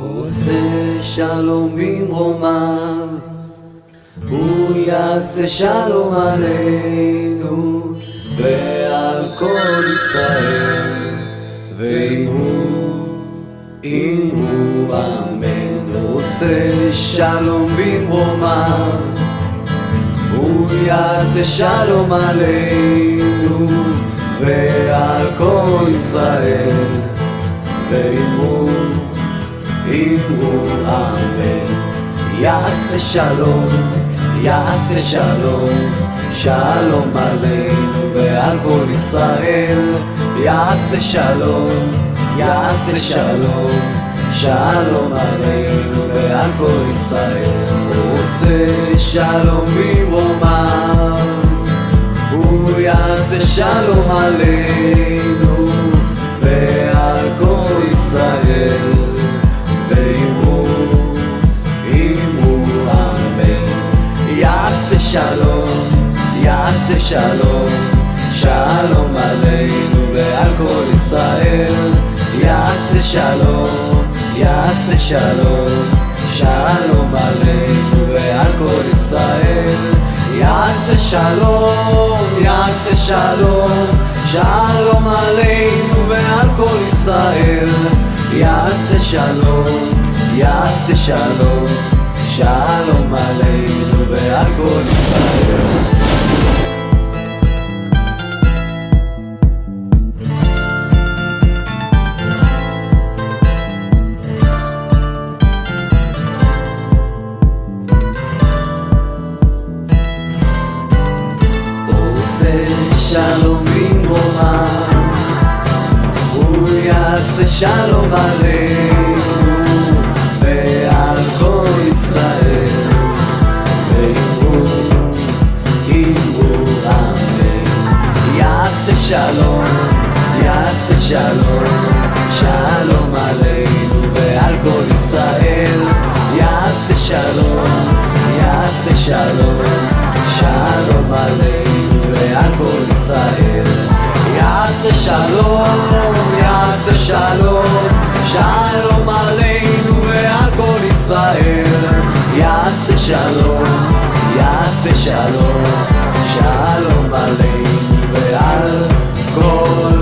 עושה שלום במרומיו, הוא יעשה שלום עלינו ועל כל ישראל, ואמרו אמן. עושה שלום במרומיו, הוא יעשה שלום עלינו ועל כל ישראל, ואמרו אמן. יעשה שלום, יעשה שלום, שלום עלינו ועל כל ישראל. יעשה שלום, יעשה שלום, שלום עלינו ועל כל ישראל. הוא עושה שלום במרומיו, הוא יעשה שלום עלינו ועל כל ישראל, ואמרו אמן. יעשה שלום, יעשה שלום, שלום עלינו ועל כל ישראל. יעשה שלום, יעשה שלום, שלום עלינו ועל כל ישראל. יעשה שלום, יעשה שלום, שלום עלינו ועל כל ישראל. יעשה שלום, יעשה שלום, שלום עלינו ועל כל ישראל. שלום במרומיו, הוא יעשה שלום עלינו ועל כל ישראל, ואמרו אמן. יעשה שלום, יעשה שלום, שלום עלינו ועל כל ישראל. יעשה שלום, יעשה שלום, שלום עלינו ועל כל ישראל. יעשה שלום, יעשה שלום, שלום עלינו ועל כל ישראל. יעשה שלום, יעשה שלום, שלום עלינו ועל כל